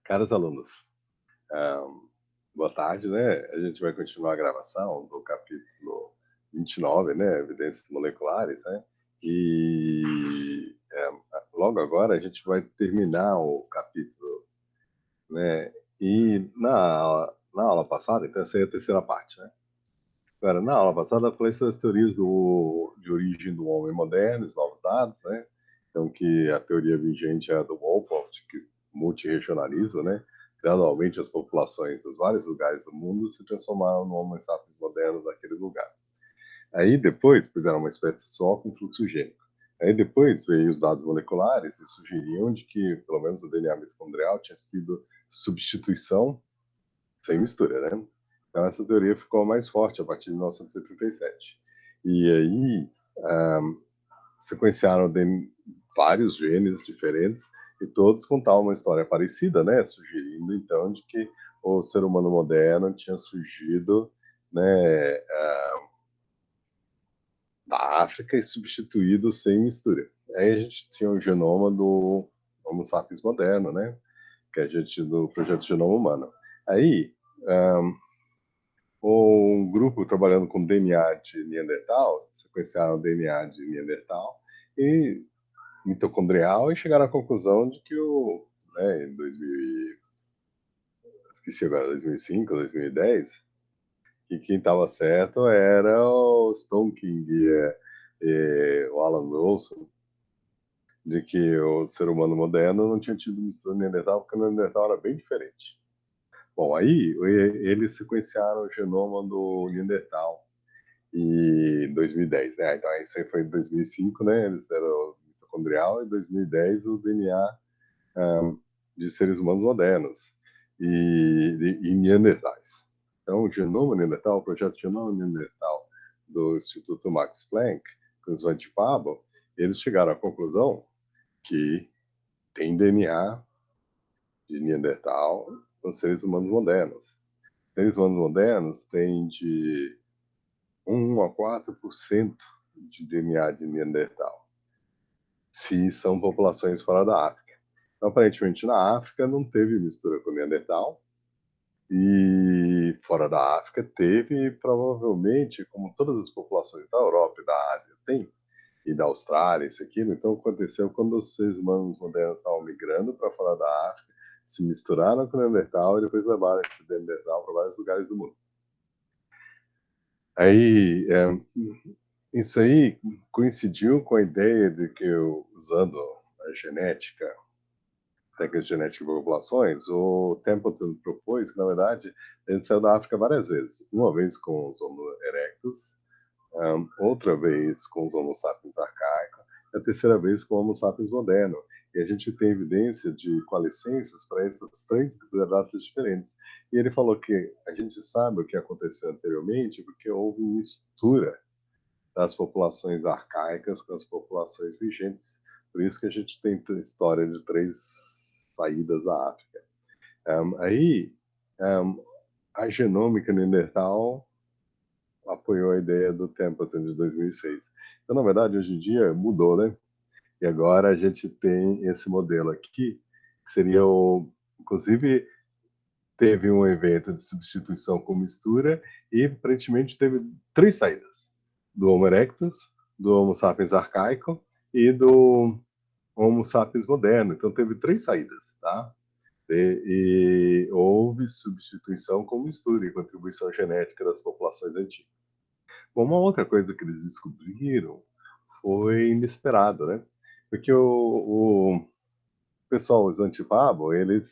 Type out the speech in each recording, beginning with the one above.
Caros alunos, ah, boa tarde, né? A gente vai continuar a gravação do capítulo 29, né? Evidências moleculares, né? E logo agora a gente vai terminar o capítulo, né? E na aula passada, então essa é a terceira parte, né? Agora, na aula passada eu falei sobre as teorias de origem do homem moderno, os novos dados, né? Então, que a teoria vigente é a do Wolfowitz, que multirregionalismo, né? Gradualmente as populações dos vários lugares do mundo se transformaram no Homo sapiens moderno daquele lugar. Aí depois fizeram uma espécie só com fluxo gênico. Aí depois veio os dados moleculares e sugeriam de que, pelo menos o DNA mitocondrial tinha sido substituição sem mistura, né? Então essa teoria ficou mais forte a partir de 1977. E aí sequenciaram vários genes diferentes e todos contavam uma história parecida, né? Sugerindo então de que o ser humano moderno tinha surgido, né, da África e substituído sem mistura. Aí a gente tinha o genoma do Homo sapiens moderno, né? Que a gente do projeto Genoma Humano. Aí um grupo trabalhando com DNA de Neandertal, sequenciaram o DNA de Neandertal e mitocondrial e chegaram à conclusão de que em 2000, esqueci agora, 2005, 2010, que quem estava certo era o Stone King e o Alan Wilson, de que o ser humano moderno não tinha tido mistura Neandertal, porque o Neandertal era bem diferente. Bom, aí eles sequenciaram o genoma do Neandertal em 2010, né? Então isso aí foi em 2005, né? Eles deram o mitocondrial e em 2010 o DNA de seres humanos modernos e neandertais. Então o genoma neandertal, o projeto Genoma Neandertal do Instituto Max Planck, com os Van Pablo, eles chegaram à conclusão que tem DNA de Neandertal nos seres humanos modernos. Seres humanos modernos têm de 1 a 4% de DNA de Neandertal, se são populações fora da África. Então, aparentemente, na África não teve mistura com Neandertal, e fora da África teve, provavelmente, como todas as populações da Europa e da Ásia têm, e da Austrália, isso aquilo. Então, aconteceu quando os seres humanos modernos estavam migrando para fora da África, se misturaram com o Neandertal e depois levaram esse Neandertal para vários lugares do mundo. Aí, isso aí coincidiu com a ideia de que, usando a genética, técnicas genéticas de populações, o Templeton propôs que, na verdade, a gente saiu da África várias vezes. Uma vez com os Homo erectus, outra vez com os Homo sapiens arcaicos, e a terceira vez com o Homo sapiens moderno. E a gente tem evidência de coalescências para essas três datas diferentes. E ele falou que a gente sabe o que aconteceu anteriormente porque houve mistura das populações arcaicas com as populações vigentes. Por isso que a gente tem história de três saídas da África. Aí, a genômica neandertal apoiou a ideia do Templeton de 2006. Então, na verdade, hoje em dia mudou, né? E agora a gente tem esse modelo aqui, que seria inclusive, teve um evento de substituição com mistura e, aparentemente, teve três saídas: do Homo erectus, do Homo sapiens arcaico e do Homo sapiens moderno. Então, teve três saídas, tá? E houve substituição com mistura e contribuição genética das populações antigas. Bom, uma outra coisa que eles descobriram foi inesperado, né? Porque o pessoal, os Antipabo, em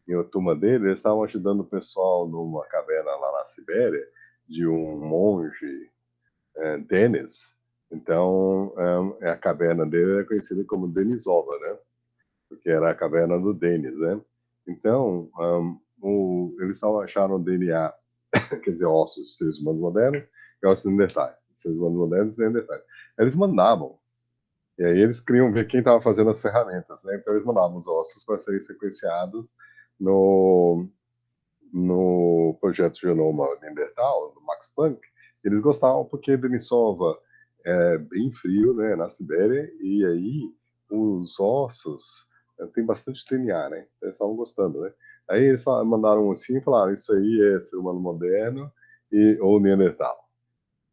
uma turma dele, eles estavam ajudando o pessoal numa caverna lá na Sibéria, de um monge, Denis. Então, a caverna dele era conhecida como Denisova, né? Porque era a caverna do Denis, né? Então, eles acharam DNA, quer dizer, ossos de seres humanos modernos e ossos neandertais. Seres humanos modernos e neandertais. Eles mandavam, e aí eles queriam ver quem estava fazendo as ferramentas, né? Então eles mandavam os ossos para serem sequenciados no, no projeto Genoma Neandertal, do Max Planck. Eles gostavam porque Denisova é bem frio, né, na Sibéria, e aí os ossos tem bastante DNA, né? Então, eles estavam gostando, né? Aí eles mandaram assim e falaram, isso aí é ser humano moderno ou Neandertal.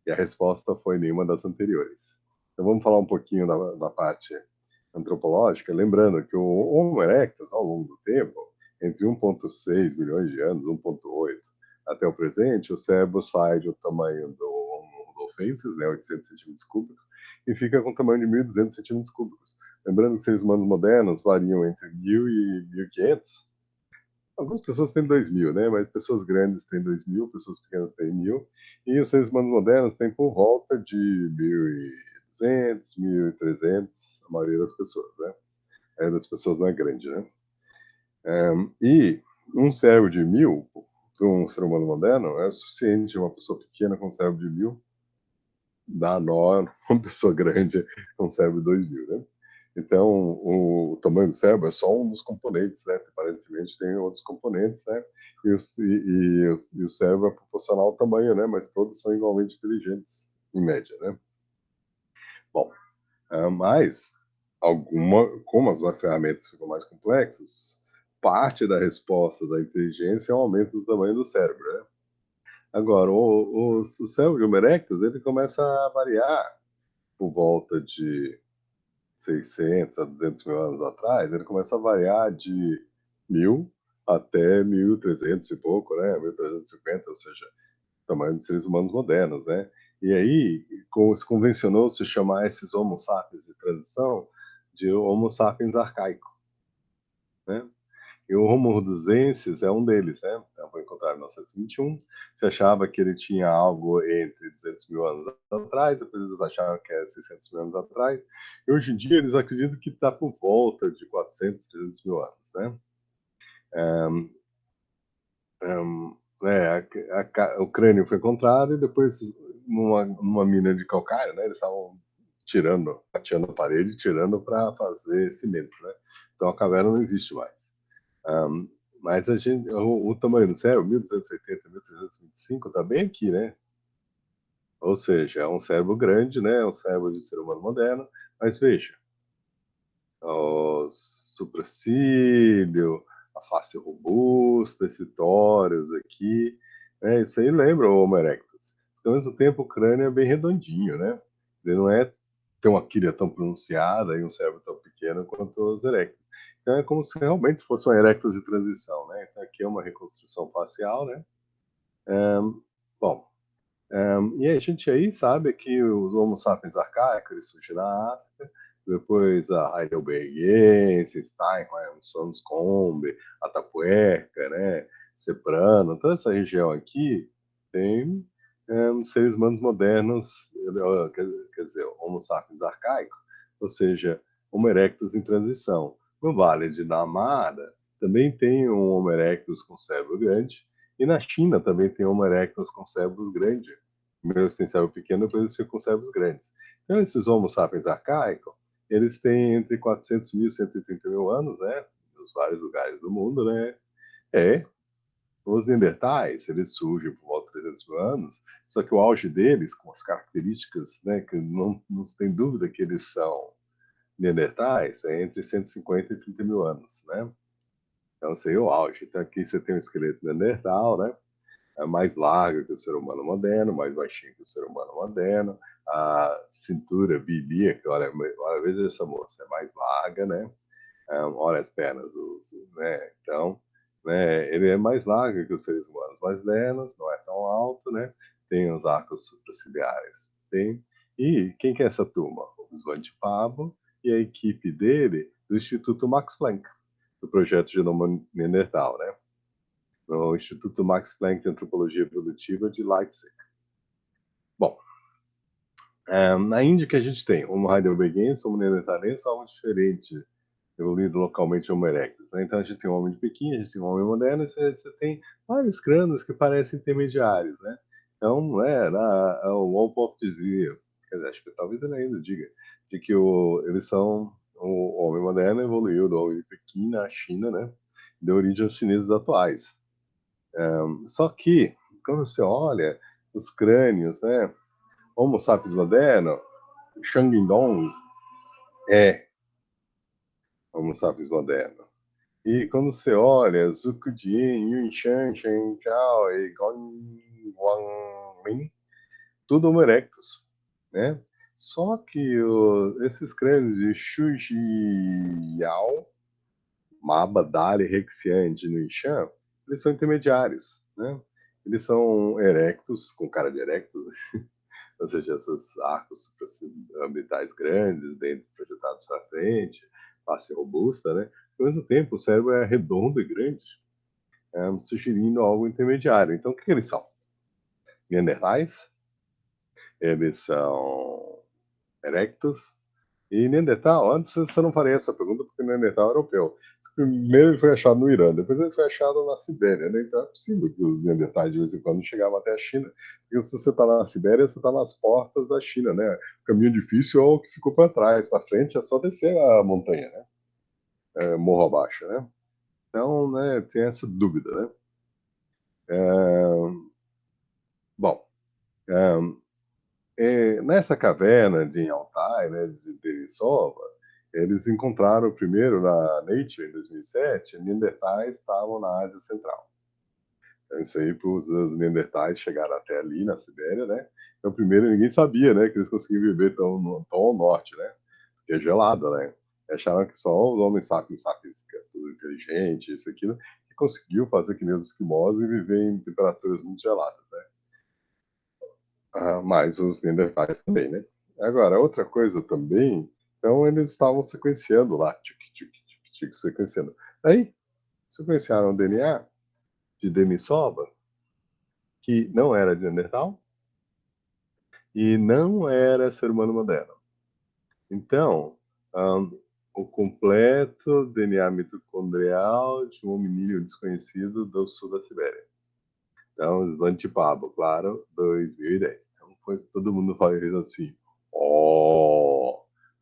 E a resposta foi nenhuma das anteriores. Então vamos falar um pouquinho da parte antropológica, lembrando que o Homo erectus, ao longo do tempo, entre 1,6 milhões de anos, 1,8, até o presente, o cérebro sai do tamanho do Homo rudolfensis, né, 800 centímetros cúbicos, e fica com o tamanho de 1.200 centímetros cúbicos. Lembrando que seres humanos modernos variam entre 1.000 e 1.500. Algumas pessoas têm 2.000, né? Mas pessoas grandes têm 2.000, pessoas pequenas têm 1.000. E os seres humanos modernos têm por volta de 1.200, 1.300, a maioria das pessoas, né? A maioria das pessoas não é grande, né? E um cérebro de 1.000, para um ser humano moderno, é suficiente. Uma pessoa pequena com um cérebro de 1.000 dá nó uma pessoa grande com um cérebro de 2.000, né? Então, o tamanho do cérebro é só um dos componentes, né? Aparentemente tem outros componentes, né? E o cérebro é proporcional ao tamanho, né? Mas todos são igualmente inteligentes, em média, né? Bom, mas como as ferramentas ficam mais complexas, parte da resposta da inteligência é o aumento do tamanho do cérebro, né? Agora, o cérebro de Homo erectus, ele começa a variar por volta de 600 a 200 mil anos atrás, ele começa a variar de 1.000 até 1.300 e pouco, né? 1.350, ou seja, tamanho dos seres humanos modernos, né? E aí, se convencionou se chamar esses Homo sapiens de transição de Homo sapiens arcaico, né? E o Homo rudolfensis é um deles, né? Então, foi encontrado em 1921. Se achava que ele tinha algo entre 200 mil anos atrás, depois eles acharam que era 600 mil anos atrás. E hoje em dia eles acreditam que está por volta de 400, 300 mil anos, né? Um, o crânio foi encontrado e depois numa mina de calcário, né? Eles estavam tirando, fatiando a parede, tirando para fazer cimento, né? Então a caverna não existe mais. Um, mas o tamanho do cérebro, 1280, 1325, está bem aqui, né? Ou seja, é um cérebro grande, né? É um cérebro de ser humano moderno. Mas veja, o supracílio, a face robusta, esse tórax aqui, né? Isso aí lembra o Homo erectus. Ao mesmo tempo, o crânio é bem redondinho, né? Ele não é tem uma quilha tão pronunciada e um cérebro tão pequeno quanto os erectus. Então é como se realmente fosse uma erectus de transição, né? Então aqui é uma reconstrução facial, né? Bom, e a gente aí sabe que os Homo sapiens arcaicos eles surgiram na África, depois a Heidelbergensis, Steinheim, Sonscombe, Atapuerca, né? Ceprano, toda essa região aqui tem seres humanos modernos, quer dizer, Homo sapiens arcaico, ou seja, Homo erectus em transição. No Vale de Namada também tem um Homo erectus com cérebro grande, e na China também tem Homo erectus com cérebros grandes. Primeiro eles têm cérebro pequeno, depois eles ficam com cérebros grandes. Então esses Homo sapiens arcaicos, eles têm entre 400 mil e 130 mil anos, né? Nos vários lugares do mundo, né? Os Neandertais, eles surgem por volta de 300 mil anos, só que o auge deles, com as características, né, que não se tem dúvida que eles são Neandertais, é entre 150 e 30 mil anos, né? Então, esse aí é o auge. Então, aqui você tem um esqueleto Neandertal, né? É mais largo que o ser humano moderno, mais baixinho que o ser humano moderno. A cintura bilíaca, olha, veja essa moça, é mais larga, né? Olha as pernas, né? Então, né, ele é mais largo que os seres humanos mais lenos, não é tão alto, né? Tem os arcos supraciliares. Tem. E quem que é essa turma? O Svante Pabo e a equipe dele do Instituto Max Planck, do projeto Genoma Neandertal, né? No Instituto Max Planck de Antropologia Evolutiva de Leipzig. Bom, na Índia que a gente tem Homo heidelbergensis, Homo neanderthalensis, algo diferente, evoluído localmente Homo erectus. Né? Então a gente tem um homem de Pequim, a gente tem um homem moderno, e você tem vários crânios que parecem intermediários. Né? Então, o Walpole dizia, quer dizer, acho que talvez ele ainda diga, de que eles são o homem moderno evoluiu do homem de Pequim na China, né? Deu origem aos chineses atuais. Só que, quando você olha os crânios, né? Homo sapiens moderno, Shang Dong é Homo sapiens moderno. E quando você olha Zhuge Yunshan, Shen Zhao e Gong Wanlin, tudo Homo erectus, né? Só que esses crânios de Shuji Yao, Maba, Dali, Rexian e Nuishan, eles são intermediários, né? Eles são erectos, com cara de erectus, ou seja, esses arcos supraorbitais grandes, dentes projetados para frente, face robusta, né? Ao mesmo tempo, o cérebro é redondo e grande, sugerindo algo intermediário. Então, o que eles são? Neandertais? Eles são erectos? E Neandertal, antes você não faria essa pergunta porque Neandertal é europeu. Primeiro ele foi achado no Irã, depois ele foi achado na Sibéria, né? Então é possível que os Neandertais de vez em quando chegavam até a China. Porque se você está na Sibéria, você está nas portas da China, né? O caminho difícil é o que ficou para trás, para frente é só descer a montanha, né? Morro abaixo, né? Então, né, tem essa dúvida, né? É, bom, nessa caverna de Altai, né, de Denisova, eles encontraram primeiro na Nature, em 2007, Neandertais estavam na Ásia Central. Então, isso aí, para os Neandertais chegaram até ali, na Sibéria, né? Então, primeiro, ninguém sabia, né, que eles conseguiam viver tão ao norte, né? Porque é gelada, né? Acharam que só os homens sapiens, que é tudo inteligente, isso e aquilo, que conseguiu fazer que nem os esquimós e viver em temperaturas muito geladas, né? Mas os Neandertais também, né? Agora, outra coisa também, então eles estavam sequenciando lá, sequenciando. Aí, sequenciaram o DNA de Denisova, que não era de Neandertal e não era ser humano moderno. Então, o completo DNA mitocondrial de um hominídeo desconhecido do sul da Sibéria. Então, Svante Pabo, claro, 2010. Então, pois todo mundo fala assim,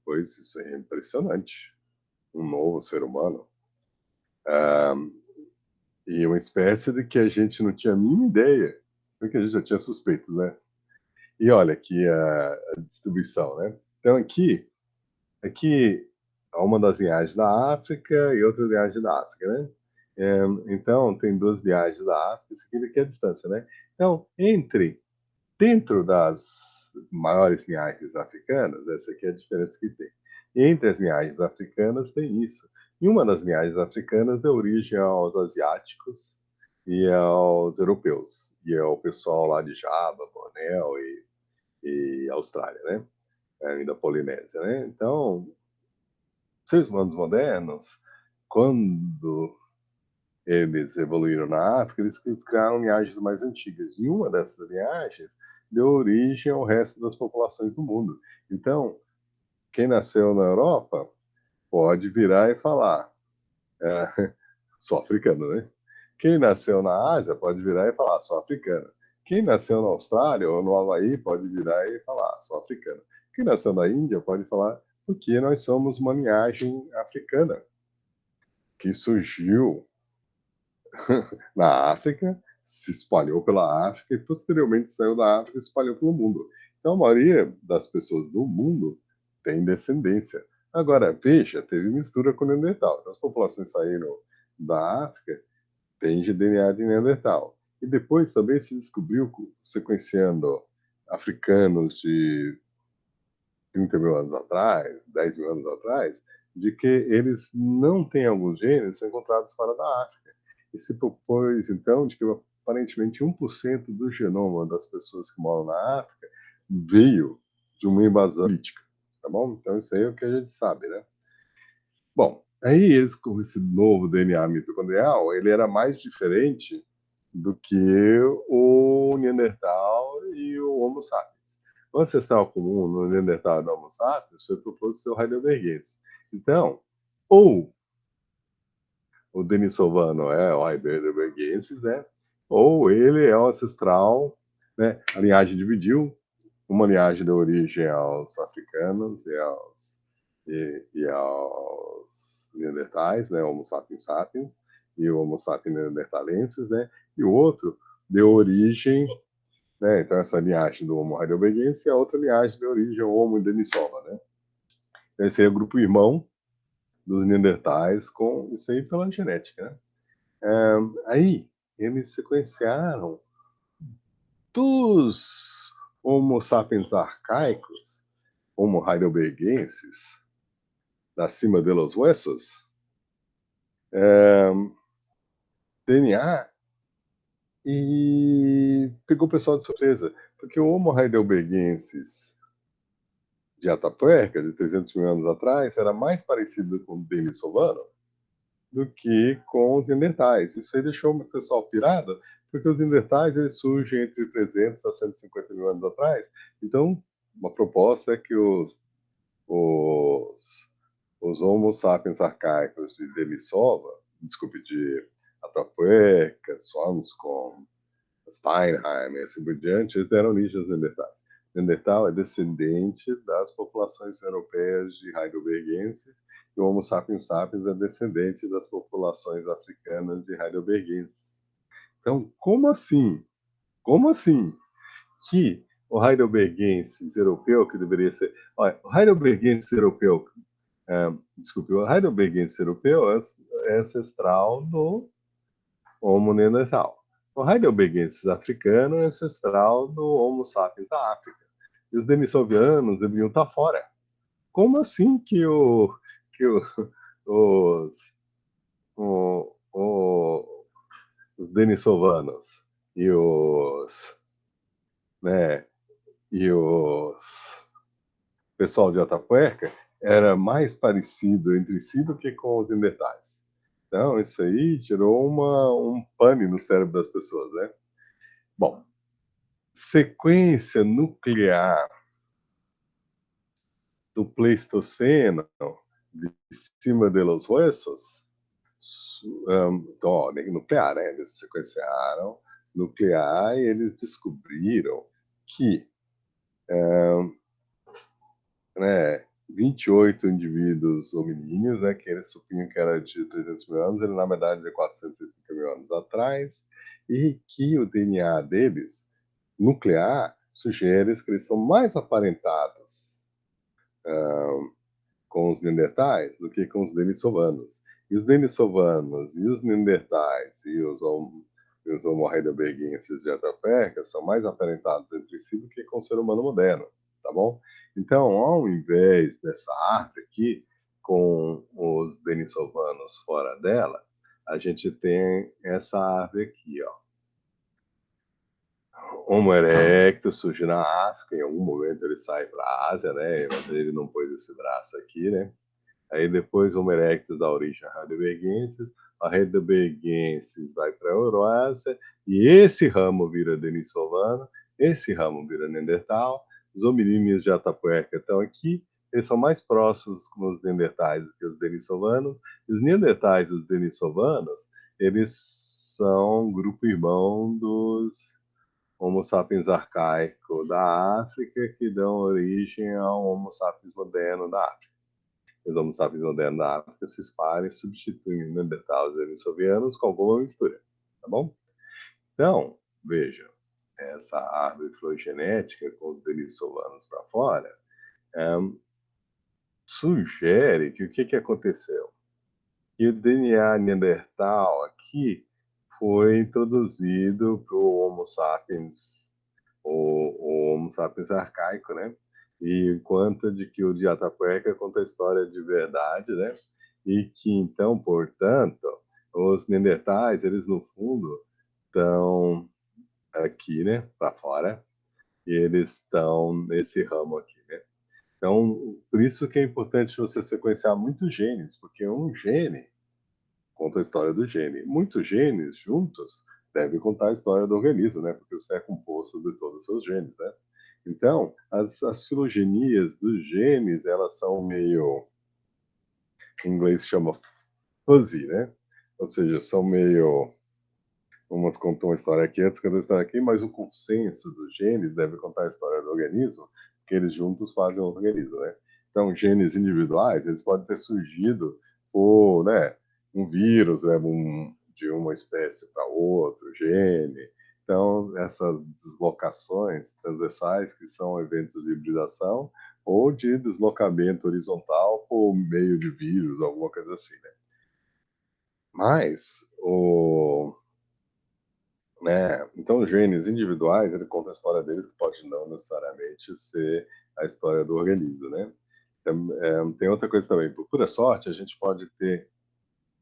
pois isso é impressionante. Um novo ser humano. E uma espécie de que a gente não tinha a mínima ideia, porque a gente já tinha suspeitos, né? E olha aqui a distribuição, né? Então aqui há uma das linhagens da África e outra linhagem da África, né? Então tem duas linhagens da África, isso aqui é a distância, né? Então, dentro das maiores linhagens africanas, essa aqui é a diferença que tem. Entre as linhagens africanas tem isso. E uma das linhagens africanas deu origem aos asiáticos e aos europeus. E é o pessoal lá de Java, Bornéu e Austrália, né? E da Polinésia, né? Então, seres humanos modernos, quando eles evoluíram na África, eles criaram linhagens mais antigas. E uma dessas linhagens deu origem ao resto das populações do mundo. Então, quem nasceu na Europa pode virar e falar, sou africano, né? Quem nasceu na Ásia pode virar e falar, sou africano. Quem nasceu na Austrália ou no Havaí pode virar e falar, sou africano. Quem nasceu na Índia pode falar, porque nós somos uma linhagem africana que surgiu na África, se espalhou pela África e posteriormente saiu da África e se espalhou pelo mundo. Então, a maioria das pessoas do mundo tem descendência. Agora, veja, teve mistura com o Neandertal. Então, as populações saíram da África, têm DNA de Neandertal. E depois também se descobriu, sequenciando africanos de 30 mil anos atrás, 10 mil anos atrás, de que eles não têm alguns genes são encontrados fora da África. E se propôs, então, de que aparentemente 1% do genoma das pessoas que moram na África veio de uma invasão política, tá bom? Então isso aí é o que a gente sabe, né? Bom, aí eles, com esse novo DNA mitocondrial, ele era mais diferente do que o Neandertal e o Homo sapiens. O ancestral comum no Neandertal e no Homo sapiens foi proposto pelo Heidelbergense. Então, ou o denisovano é o Heidelbergensis, né? Ou ele é o ancestral, né? A linhagem dividiu, uma linhagem deu origem aos africanos e aos neandertais, né? Homo sapiens sapiens e o Homo sapiens neanderthalensis, né? E o outro deu origem, né? Então essa linhagem do Homo heidelbergensis e a outra linhagem deu origem ao Homo denisova, né? Então esse é o grupo irmão dos Neandertais com isso aí pela genética, né? Aí eles sequenciaram dos Homo sapiens arcaicos, Homo heidelbergensis, da cima de los huesos, DNA, e pegou o pessoal de surpresa, porque o Homo heidelbergensis de Atapuerca, de 300 mil anos atrás, era mais parecido com o denisovano do que com os neandertais. Isso aí deixou o pessoal pirado, porque os neandertais eles surgem entre 300 a 150 mil anos atrás. Então, uma proposta é que os, os Homo sapiens arcaicos de Denisova, desculpe, de Atapuerca, Swanscombe, Steinheim e assim por diante, eles deram origem aos Neandertais. Neandertal é descendente das populações europeias de heidelbergenses e o Homo sapiens sapiens é descendente das populações africanas de heidelbergenses. Então, como assim? Como assim que o heidelbergensis europeu, que deveria ser... Olha, o heidelbergensis europeu, desculpe, o heidelbergensis europeu é ancestral do Homo neandertal. O heidelbergensis africano é ancestral do Homo sapiens da África. E os denisovianos deveriam estar fora. Como assim que os, os denisovanos e né, e os pessoal de Atapuerca era mais parecido entre si do que com os neandertais? Então, isso aí gerou um pane no cérebro das pessoas, né? Bom, sequência nuclear do Pleistoceno de cima de los huesos, nuclear, né? Eles sequenciaram nuclear e eles descobriram que né, 28 indivíduos hominíneos, né, que eles supunham que era de 300 mil anos, ele na verdade é de 430 mil anos atrás, e que o DNA deles, nuclear, sugere que eles são mais aparentados com os neandertais do que com os denisovanos. E os denisovanos e os neandertais e os Homo heidelbergenses de Atapuerca são mais aparentados entre si do que com o ser humano moderno, tá bom? Então, ao invés dessa árvore aqui, com os denisovanos fora dela, a gente tem essa árvore aqui, ó. Homo erectus surge na África, em algum momento ele sai para a Ásia, né? Mas ele não pôs esse braço aqui, né? Aí depois Homo erectus dá origem a Heidelbergensis, a Heidelbergensis vai para a Eurásia, e esse ramo vira denisovano, esse ramo vira Neandertal, os hominíneos de Atapuerca estão aqui, eles são mais próximos dos Neandertais do que os denisovanos, e os Neandertais e os denisovanos, eles são grupo irmão dos Homo sapiens arcaico da África, que dão origem ao Homo sapiens moderno da África. Os Homo sapiens modernos da África se espalham e substituem Neandertais e denisovanos com alguma mistura, tá bom? Então, vejam, essa árvore filogenética com os denisovanos para fora sugere que o que aconteceu? Que o DNA neandertal aqui foi introduzido para o Homo sapiens, o Homo sapiens arcaico, né? E conta de que o de Atapuerca conta a história de verdade, né? E que então, portanto, os neandertais, eles no fundo estão aqui, né, para fora, e eles estão nesse ramo aqui, né? Então, por isso que é importante você sequenciar muitos genes, porque um gene conta a história do gene. Muitos genes juntos devem contar a história do organismo, né? Porque você é composto de todos os seus genes, né? Então, as filogenias dos genes, elas são meio, em inglês chama fuzzy, né? Ou seja, são meio, umas contam uma história aqui, outras contam uma história aqui, mas o consenso dos genes deve contar a história do organismo, porque eles juntos fazem um organismo, né? Então, genes individuais, eles podem ter surgido por, né, um vírus, né, de uma espécie para outro gene. Então, essas deslocações transversais, que são eventos de hibridação, ou de deslocamento horizontal por meio de vírus, alguma coisa assim, né? Mas, né, então os genes individuais, ele conta a história deles, que pode não necessariamente ser a história do organismo, né? Tem outra coisa também, por pura sorte, a gente pode ter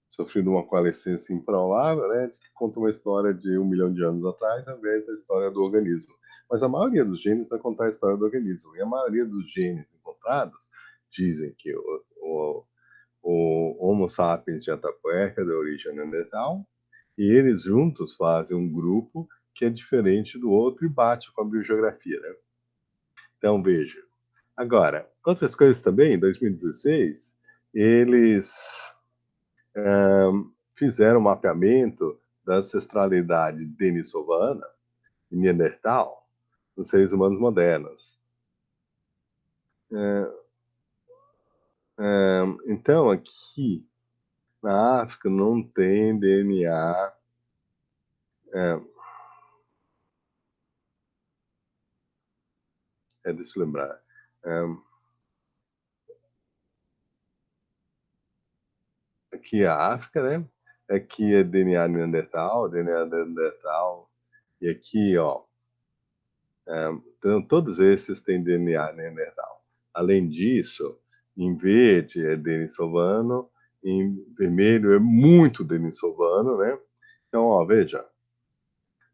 sofrido uma coalescência improvável, né, que conta uma história de 1 milhão de anos atrás, ao invés da história do organismo. Mas a maioria dos genes vai contar a história do organismo. E a maioria dos genes encontrados dizem que o Homo sapiens de Atapuerca, de origem neandertal, e eles juntos fazem um grupo que é diferente do outro e bate com a biogeografia, né? Então, veja. Agora, outras coisas também, em 2016, eles fizeram um mapeamento da ancestralidade denisovana e neandertal nos seres humanos modernos. Então, aqui na África não tem DNA. Deixa eu lembrar. Aqui é a África, né? Aqui é DNA Neandertal. E aqui, ó, então, todos esses têm DNA Neandertal. Além disso, em verde é denisovano, em vermelho é muito denisovano, né? Então, ó, veja,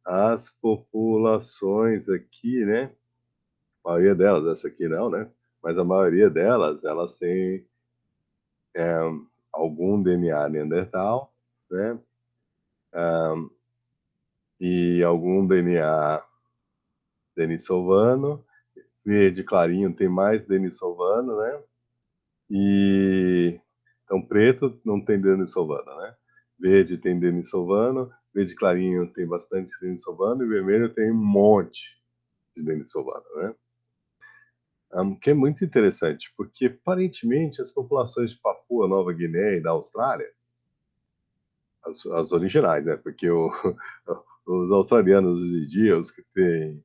as populações aqui, né? A maioria delas, essa aqui não, né? Mas a maioria delas, elas têm algum DNA Neandertal, né? E algum DNA denisovano. Verde clarinho tem mais denisovano, né? E então preto não tem denisovano, né? Verde tem denisovano, verde clarinho tem bastante denisovano e vermelho tem um monte de denisovano, né? Que é muito interessante, porque aparentemente as populações de Papua Nova Guiné e da Austrália, as originais, né? Porque os australianos hoje em dia, os que têm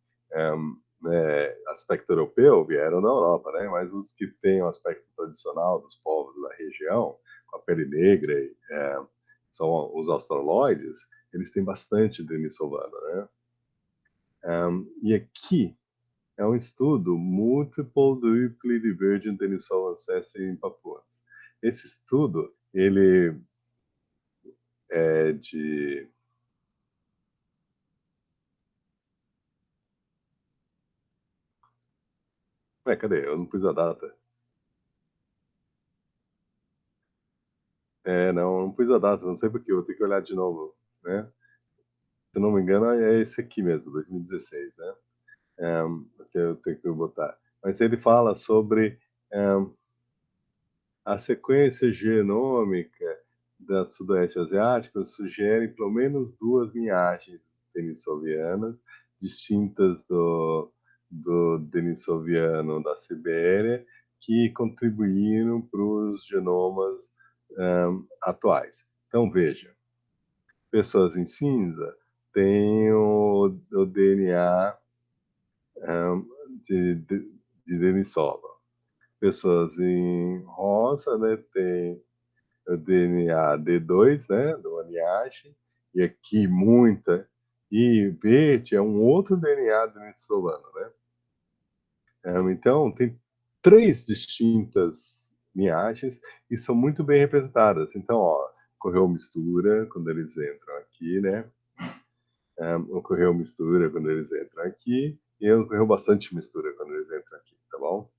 né, aspecto europeu, vieram da Europa, né? Mas os que têm o aspecto tradicional dos povos da região, com a pele negra, são os australoides, eles têm bastante denisovano, né? E aqui é um estudo Multiple Nuclear Divergent Denisova Ancestry em Papuas. Esse estudo, ele é de... cadê? Eu não pus a data. Não pus a data, não sei porquê, vou ter que olhar de novo, né? Se não me engano, é esse aqui mesmo, 2016, né? Que eu tenho que botar. Mas ele fala sobre a sequência genômica da Sudoeste Asiática sugere pelo menos duas linhagens denissovianas distintas do denissoviano da Sibéria que contribuíram para os genomas atuais. Então, veja, pessoas em cinza têm o DNA de Denisova. Pessoas em rosa, né, tem o DNA D2, né, de uma linhagem, e aqui muita. E verde é um outro DNA denisovano, né? Então, tem três distintas linhagens e são muito bem representadas. Então, ó, ocorreu mistura quando eles entram aqui, né? Ocorreu mistura quando eles entram aqui e ocorreu bastante mistura quando eles entram aqui, tá bom?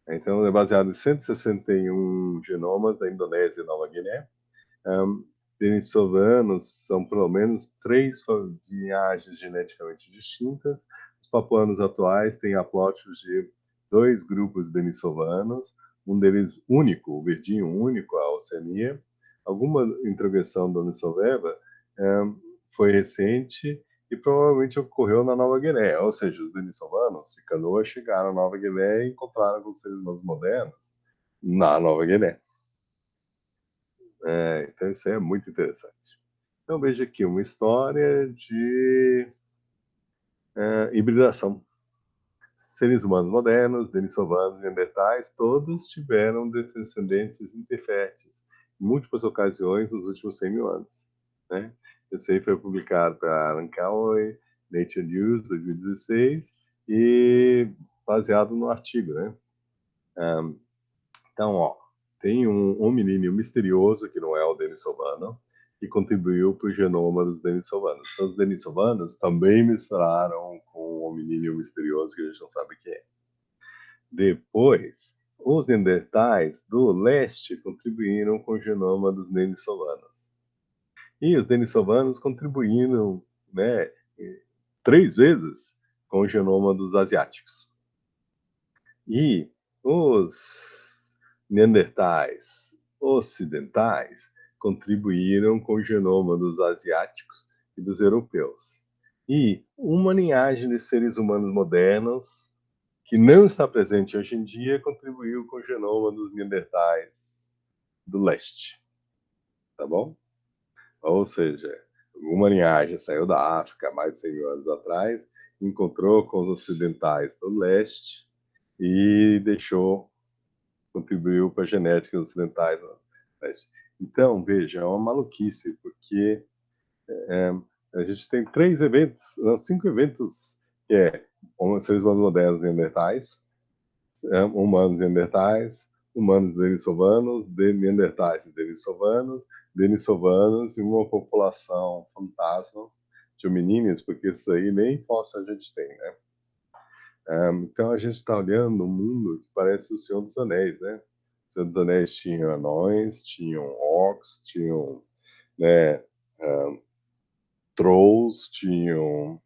Então, é baseado em 161 genomas da Indonésia e Nova Guiné. Denisovanos são pelo menos três linhagens geneticamente distintas. Os papuanos atuais têm haplótidos de dois grupos denisovanos, um deles único, o verdinho único, a Oceania. Alguma introgressão da Denisoveva foi recente e provavelmente ocorreu na Nova Guiné, ou seja, os denisovanos de canoa chegaram à Nova Guiné e encontraram com os seres humanos modernos na Nova Guiné. Então isso aí é muito interessante. Então veja aqui uma história de hibridação. seres humanos modernos, denisovanos, neandertais, todos tiveram descendentes interférteis, em múltiplas ocasiões nos últimos 100 mil anos. Né? Esse aí foi publicado pela Rancagua, Nature News, 2016, e baseado no artigo. Né? Então, ó, tem um hominídeo misterioso, que não é o denisovano, que contribuiu para o genoma dos denisovanos. Então, os denisovanos também misturaram com um hominídeo misterioso que a gente não sabe quem é. Depois, os neandertais do leste contribuíram com o genoma dos denisovanos. E os denisovanos contribuíram, né, 3 vezes com o genoma dos asiáticos. E os neandertais ocidentais contribuíram com o genoma dos asiáticos e dos europeus. E uma linhagem de seres humanos modernos, que não está presente hoje em dia, contribuiu com o genoma dos neandertais do leste. Tá bom? Ou seja, uma linhagem saiu da África há mais de 100 mil anos atrás, encontrou com os ocidentais do leste e contribuiu para a genética dos ocidentais do leste. Então, veja, é uma maluquice, porque a gente tem 5 eventos, que é seres humanos modernos neandertais, humanos neandertais, humanos denisovanos, neandertais e denisovanos e uma população fantasma de hominíneos, porque isso aí nem fóssil a gente tem, né? Então a gente está olhando um mundo que parece o Senhor dos Anéis, né? O Senhor dos Anéis tinha anões, tinham orcs, tinham, né, trolls, tinham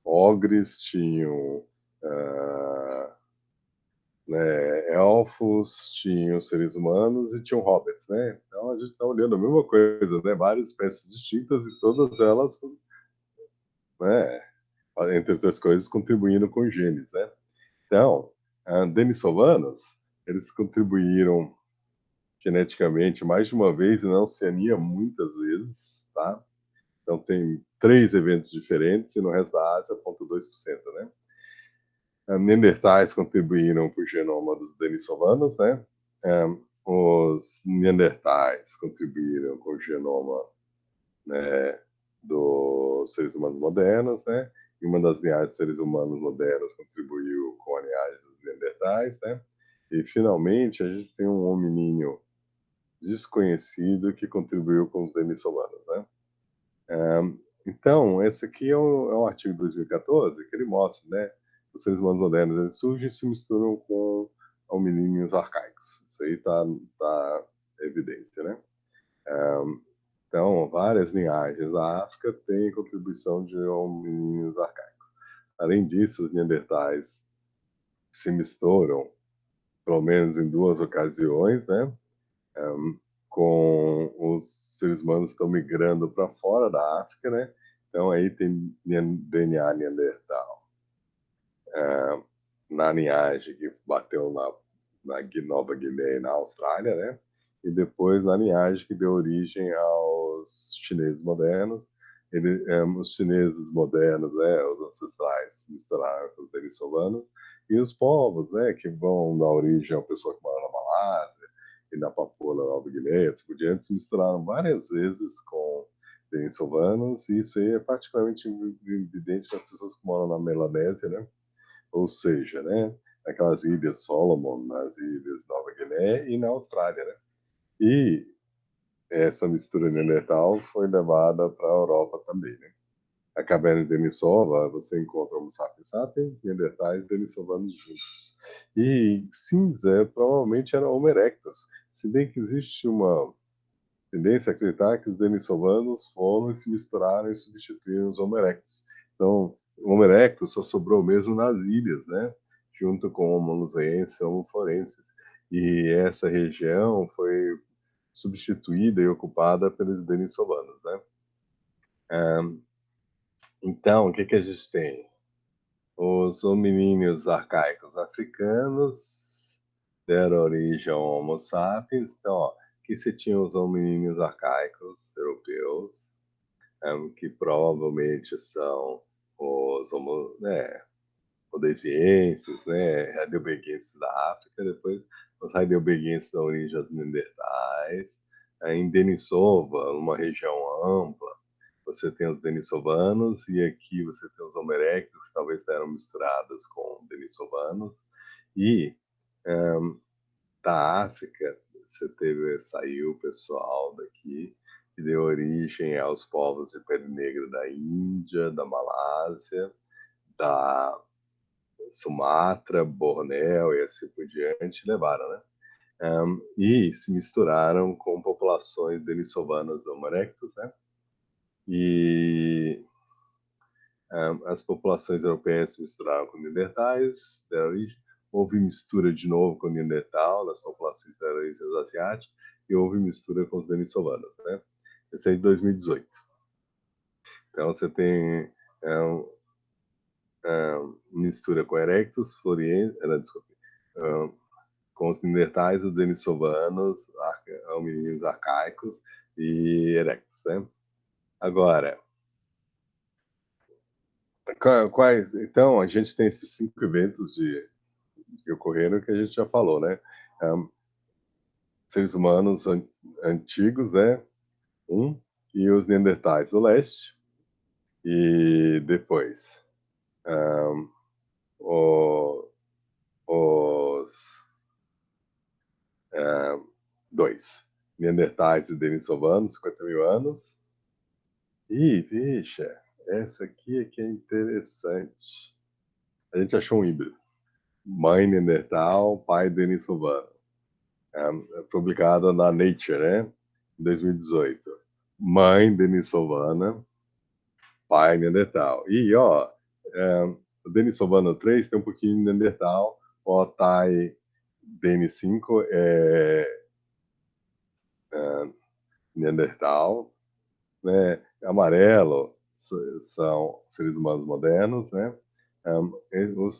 ogres, tinham né, elfos, tinham seres humanos e tinham hobbits, né? Então a gente está olhando a mesma coisa, né? Várias espécies distintas e todas elas, né, entre outras coisas, contribuindo com genes, né? Então, denisovanos, eles contribuíram geneticamente mais de uma vez e na Oceania muitas vezes, tá? Então tem 3 eventos diferentes e no resto da Ásia, 0,2%, né? Neandertais contribuíram para o genoma dos denisovanos, né? Os neandertais contribuíram com o genoma, né, dos seres humanos modernos, né? E uma das linhagens de seres humanos modernos contribuiu com a linhagem dos neandertais, né? E finalmente a gente tem um hominídeo desconhecido que contribuiu com os denisovanos, né? Então, esse aqui é um artigo de 2014 que ele mostra, né? Os seres humanos modernos eles surgem e se misturam com hominídeos arcaicos. Isso aí tá evidência, né? Então, várias linhagens da África têm contribuição de hominídeos arcaicos. Além disso, os neandertais se misturam, pelo menos em 2 ocasiões, né? Com os seres humanos que estão migrando para fora da África, né? Então aí tem DNA neandertal na linhagem que bateu na Nova Guiné e na Austrália, né? E depois na linhagem que deu origem aos chineses modernos. Os chineses modernos, né, os ancestrais, se misturaram com os denisovanos, e os povos, né, que vão dar origem ao pessoal que mora na Malásia e na Papua Nova Guiné, assim por diante, se misturaram várias vezes com denisovanos, e isso aí é particularmente evidente nas pessoas que moram na Melanésia, né? Ou seja, né, aquelas ilhas Solomon, nas ilhas Nova Guiné e na Austrália, né? E essa mistura neandertal foi levada para a Europa também, né? A caverna de Denisova, você encontra Homo sapiens sapiens, neandertais e denisovanos juntos. E cinza provavelmente era Homo erectus, se bem que existe uma tendência a acreditar que os denisovanos foram e se misturaram e substituíram os Homo erectus. Então, o Homo erectus só sobrou mesmo nas ilhas, né? Junto com o Homo luzense e Homo florensis. E essa região foi substituída e ocupada pelos denisovanos, né? Então, o que que a gente tem? Os hominíneos arcaicos africanos deram origem ao Homo sapiens. Então, ó, aqui você tinha os hominíneos arcaicos europeus, que provavelmente são os homo, né, rhodesienses, né, heidelbergenses da África, depois os heidelbergenses da origem aos neandertais, em Denisova, uma região ampla, você tem os denisovanos, e aqui você tem os Homo erectus, que talvez eram misturados com denisovanos, e da África, saiu o pessoal daqui, que deu origem aos povos de pele negra da Índia, da Malásia, da Sumatra, Bornéu e assim por diante, levaram, né? E se misturaram com populações denisovanas do Homo erectus, né? E as populações europeias se misturaram com neandertais, da origem. Houve mistura de novo com o neandertal nas populações da origem asiática e houve mistura com os denisovanos, né? Esse aí de 2018. Então você tem mistura com erectus, florienses, desculpe, com os neandertais, os denisovanos, hominídeos arcaicos e erectus, né? Agora, então, a gente tem esses 5 eventos que ocorreram que a gente já falou, né? Seres humanos antigos, né? E os neandertais do leste. E depois, o, os 2 neandertais e denisovanos, 50 mil anos. E, vixa, essa aqui é que é interessante. A gente achou um híbrido. Mãe neandertal, pai denisovano. Publicado na Nature, né? Em 2018. Mãe denisovana, pai neandertal. E, ó, o denisovano 3 tem um pouquinho de neandertal, o Otai DN5 é neandertal, né? Amarelo são seres humanos modernos, né?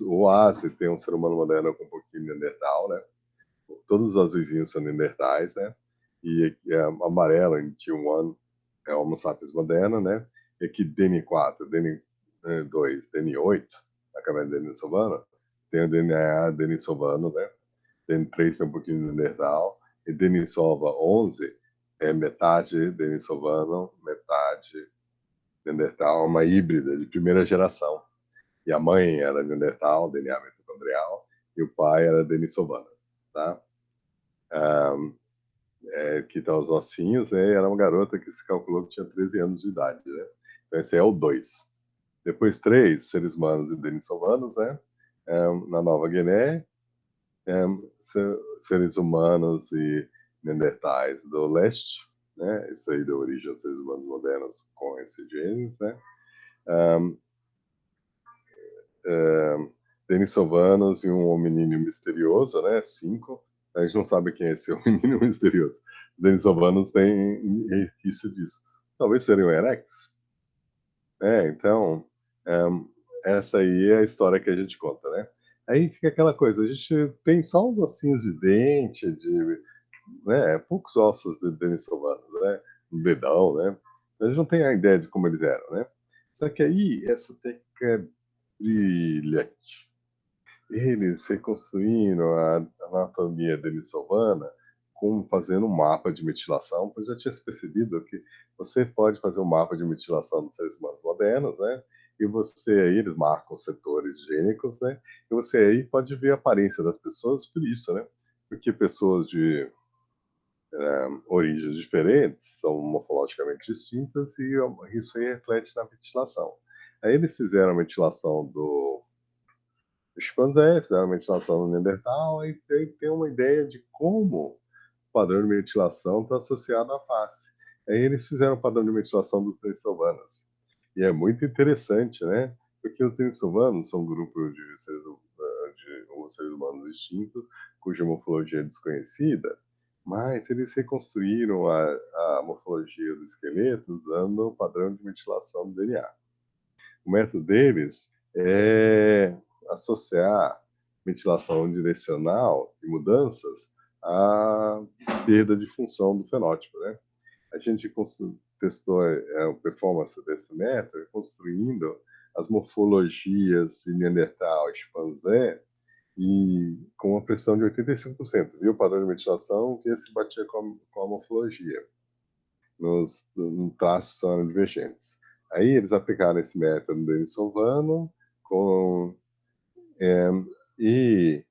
O Ace tem um ser humano moderno com um pouquinho de neandertal, né? Todos os azuizinhos são neandertais, né? E amarelo em T1 é Homo sapiens moderno, né? E aqui DN4, DN2, DN8, a caverna denisovana, tem o DNA denisovano, né? DN3 tem um pouquinho de neandertal, e Denisova 11 é metade denisovano, metade neandertal, uma híbrida de primeira geração. E a mãe era neandertal, DNA mitocondrial, e o pai era denisovano, tá? Que estão os ossinhos, né? E era uma garota que se calculou que tinha 13 anos de idade, né? Então esse é o 2. Depois 3, seres humanos e denisovanos, né? Na Nova Guiné, seres humanos e neandertais do leste, né? Isso aí deu origem aos seres humanos modernos com esse genes, né? Denisovanos e um hominíneo misterioso, né? 5. A gente não sabe quem é esse hominíneo misterioso. Denisovanos têm resquício disso. Talvez seriam erectus. Então, essa aí é a história que a gente conta, né? Aí fica aquela coisa, a gente tem só uns ossinhos de dente, poucos ossos de denisovanos, né? Um dedão, né? A gente não tem a ideia de como eles eram, né? Só que aí, essa técnica é brilhante. Eles reconstruíram a anatomia denisovana fazendo um mapa de metilação, pois já tinha se percebido que você pode fazer um mapa de metilação dos seres humanos modernos, né? E você aí, eles marcam setores gênicos, né? E você aí pode ver a aparência das pessoas por isso, né? Porque pessoas de origens diferentes são morfologicamente distintas e isso aí reflete na metilação. Aí eles fizeram a metilação os chimpanzés, fizeram a metilação no Neandertal, e tem uma ideia de como o padrão de metilação está associado à face. Aí eles fizeram o padrão de metilação dos denisovanos. E é muito interessante, né? Porque os denisovanos são um grupo de seres humanos extintos, cuja morfologia é desconhecida, mas eles reconstruíram a morfologia do esqueleto usando o padrão de metilação do DNA. O método deles é associar metilação direcional e mudanças à perda de função do fenótipo, né? A gente testou a performance desse método construindo as morfologias de Neandertal e chimpanzé, e com uma precisão de 85%, viu? O padrão de metilação que se batia com a morfologia, no traços são divergentes. Aí eles aplicaram esse método no Denisovano com, e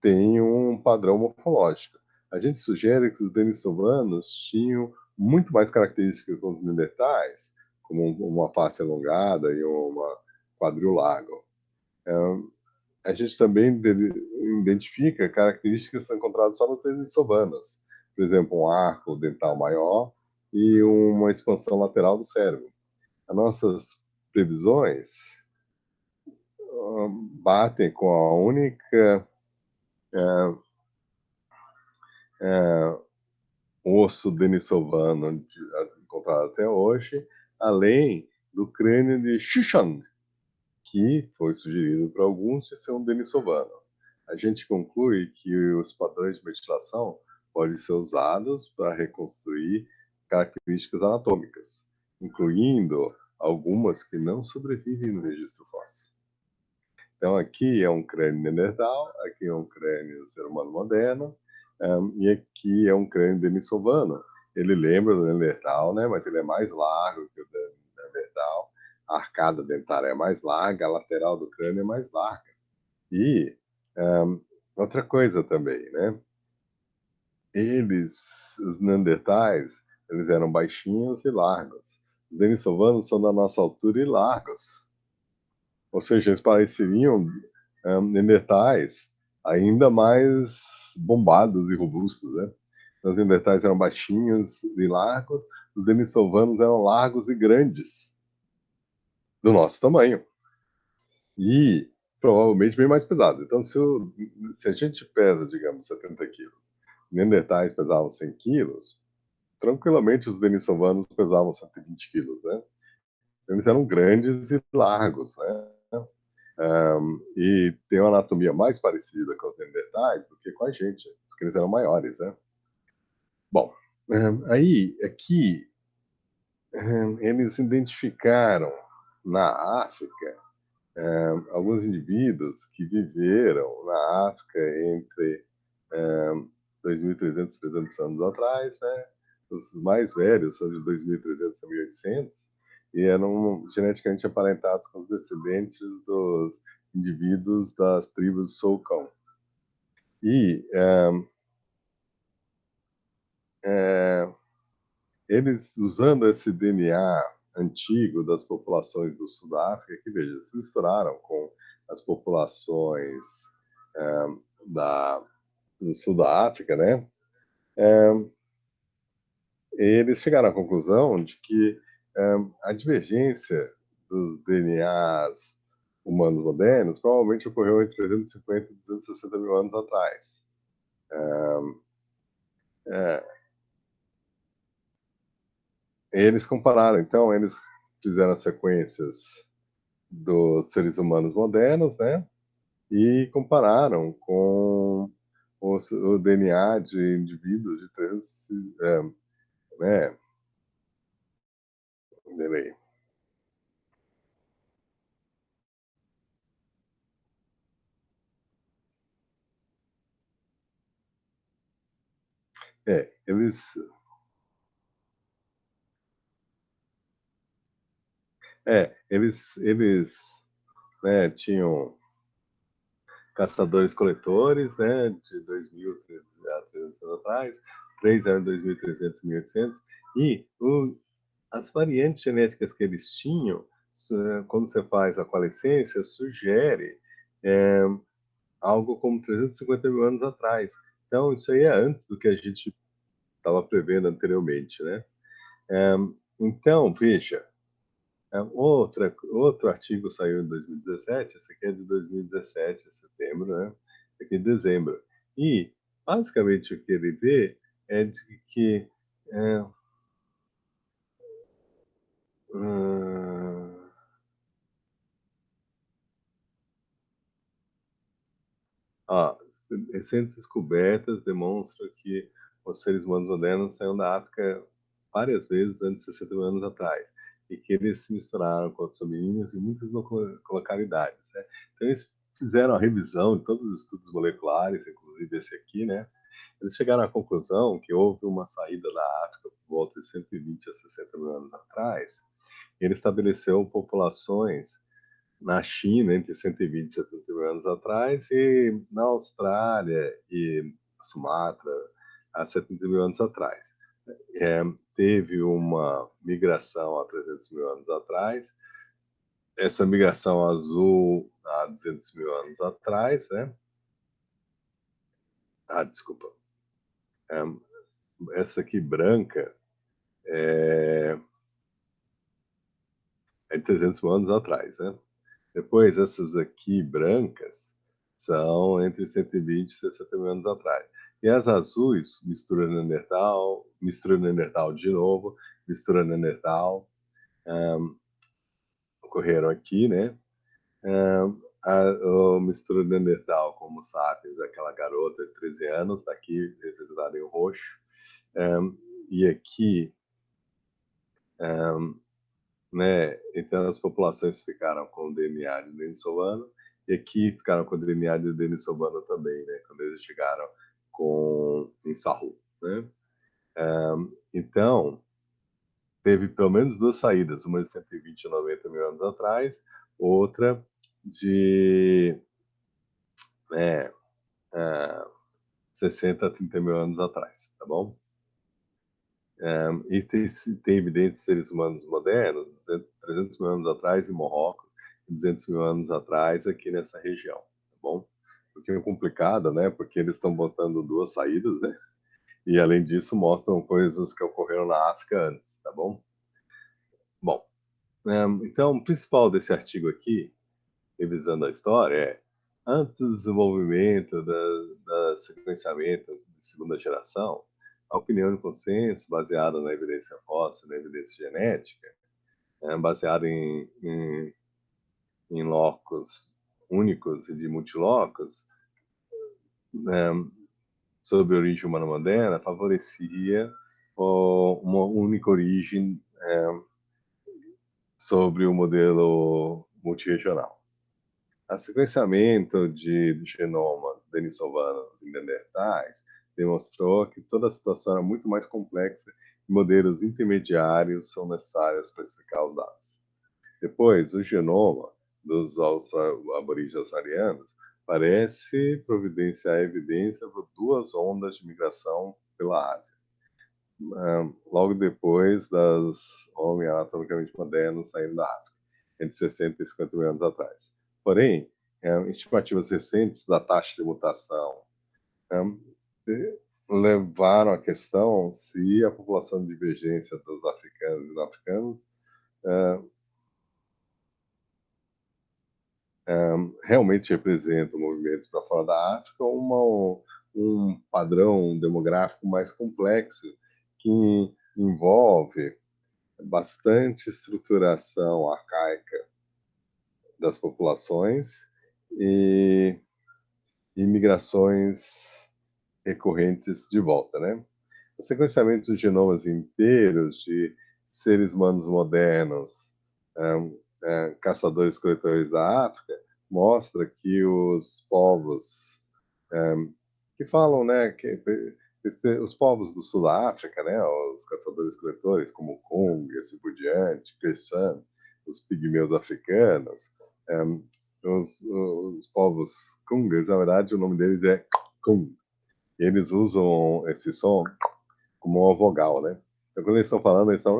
tem um padrão morfológico. A gente sugere que os denisovanos tinham muito mais características com os neandertais, como uma face alongada e uma quadril largo. A gente também identifica características que são encontradas só nos denisovanos. Por exemplo, um arco dental maior e uma expansão lateral do cérebro. As nossas previsões batem com a única osso denisovano encontrado até hoje, além do crânio de Xuxiang, que foi sugerido para alguns de ser um denisovano. A gente conclui que os padrões de metilação podem ser usados para reconstruir características anatômicas, incluindo algumas que não sobrevivem no registro fóssil. Então, aqui é um crânio neandertal, aqui é um crânio ser humano moderno, e aqui é um crânio denisovano. Ele lembra do neandertal, né, mas ele é mais largo que o neandertal. A arcada dentária é mais larga, a lateral do crânio é mais larga. E outra coisa também, né? Os neandertais, eles eram baixinhos e largos. Os denisovanos são da nossa altura e largos. Ou seja, eles pareceriam neandertais ainda mais bombados e robustos, né? Os neandertais eram baixinhos e largos, os denisovanos eram largos e grandes, do nosso tamanho. E provavelmente bem mais pesados. Então, se a gente pesa, digamos, 70 quilos, neandertais pesavam 100 quilos, tranquilamente os denisovanos pesavam 120 quilos, né? Eles eram grandes e largos, né? E tem uma anatomia mais parecida com os neandertais do que com a gente, porque eles eram maiores, né? Bom, aí, aqui, eles identificaram na África alguns indivíduos que viveram na África entre 2.300 e 300 anos atrás, né? Os mais velhos são de 2.300 a 1.800 e eram geneticamente aparentados com os descendentes dos indivíduos das tribos Soukon. E eles, usando esse DNA antigo das populações do sul da África, que veja, se misturaram com as populações do sul da África, né? Eles chegaram à conclusão de que a divergência dos DNAs humanos modernos provavelmente ocorreu entre 350 e 260 mil anos atrás. Eles compararam, então, eles fizeram as sequências dos seres humanos modernos, né? E compararam com o DNA de indivíduos de 300, né? Delay. Eles eles né, tinham caçadores-coletores, né, de 2.300 a 300 anos atrás, 3 eram 2.300 e 1.800, e as variantes genéticas que eles tinham, quando você faz a coalescência, sugere algo como 350 mil anos atrás. Então, isso aí é antes do que a gente estava prevendo anteriormente, né? Então, veja, outro artigo saiu em 2017, esse aqui é de 2017, setembro, né? Esse aqui é de dezembro. E, basicamente, o que ele vê é de que hum, ah, recentes descobertas demonstram que os seres humanos modernos saíram da África várias vezes antes de 60 mil anos atrás. e que eles se misturaram com outros hominídeos em muitas localidades, né? Então eles fizeram a revisão de todos os estudos moleculares, inclusive esse aqui, né? Eles chegaram à conclusão que houve uma saída da África por volta de 120 a 60 mil anos atrás. Ele estabeleceu populações na China entre 120 e 70 mil anos atrás e na Austrália e Sumatra há 70 mil anos atrás. É, teve uma migração há 300 mil anos atrás, essa migração azul há 200 mil anos atrás, né? Desculpa. É, essa aqui branca é 300 mil anos atrás, né? Depois, essas aqui brancas são entre 120 e 60 mil anos atrás. E as azuis, mistura Neandertal de novo, mistura Neandertal, ocorreram aqui, né? A mistura Neandertal com Homo sapiens, aquela garota de 13 anos, está aqui representada em roxo. E aqui, né? Então as populações ficaram com o DNA de denisovano e aqui ficaram com o DNA de denisovano também, né? Quando eles chegaram em Saru, né? Então teve pelo menos duas saídas, uma de 120 a 90 mil anos atrás, outra de né, 60 a 30 mil anos atrás, tá bom? E tem evidência de seres humanos modernos, 300 mil anos atrás em Marrocos, 200 mil anos atrás aqui nessa região, tá bom? Um pouquinho complicado, né? Porque eles estão mostrando duas saídas, né? E além disso mostram coisas que ocorreram na África antes, tá bom? Bom, então o principal desse artigo aqui, revisando a história, é antes do desenvolvimento da sequenciamento de segunda geração, a opinião de consenso, baseada na evidência fóssil, na evidência genética, baseada em locos únicos e de multilocos, sob a origem humana moderna, favorecia uma única origem sobre o modelo multirregional. O sequenciamento de genomas denisovanos e neandertais demonstrou que toda a situação era muito mais complexa e modelos intermediários são necessários para explicar os dados. Depois, o genoma dos aborígenes australianos parece providenciar evidência por duas ondas de migração pela Ásia, logo depois das homens anatomicamente modernos saindo da África, entre 60 e 50 mil anos atrás. Porém, estimativas recentes da taxa de mutação levaram à questão se a população de divergência dos africanos e não africanos realmente representam movimentos para fora da África ou um padrão demográfico mais complexo que envolve bastante estruturação arcaica das populações e migrações recorrentes de volta, né? O sequenciamento de genomas inteiros de seres humanos modernos, caçadores-coletores da África, mostra que os povos que falam, né, que os povos do sul da África, né, os caçadores-coletores, como o Kong, e assim por diante, Kersan, os pigmeus africanos, os povos Kungers, na verdade, o nome deles é Kung. E eles usam esse som como uma vogal, né? Então, quando eles estão falando, eles estão...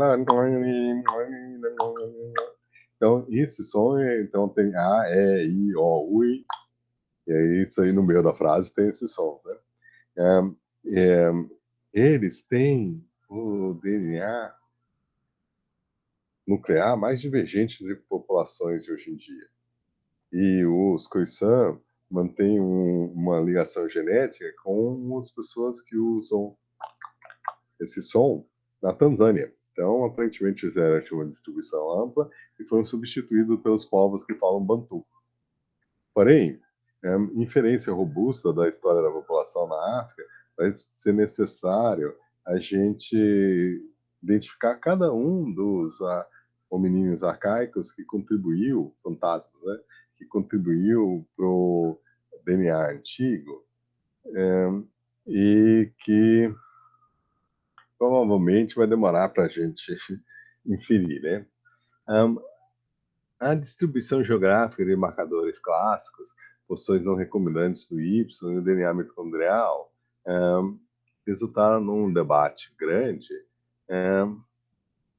Então, esse som, então, tem A, E, I, O, U, I. E aí, isso aí no meio da frase tem esse som, né? Eles têm o DNA nuclear mais divergente de populações de hoje em dia. E os Khoisan mantêm uma ligação genética com as pessoas que usam esse som na Tanzânia. Então, aparentemente, fizeram uma distribuição ampla e foram substituídos pelos povos que falam Bantu. Porém, inferência robusta da história da população na África vai ser necessário a gente identificar cada um hominíneos arcaicos que contribuiu, fantasmas, né? Que contribuiu para o DNA antigo, e que provavelmente vai demorar para a gente inferir, né? Um, a distribuição geográfica de marcadores clássicos, posições não recombinantes do Y e o DNA mitocondrial, resultaram num debate grande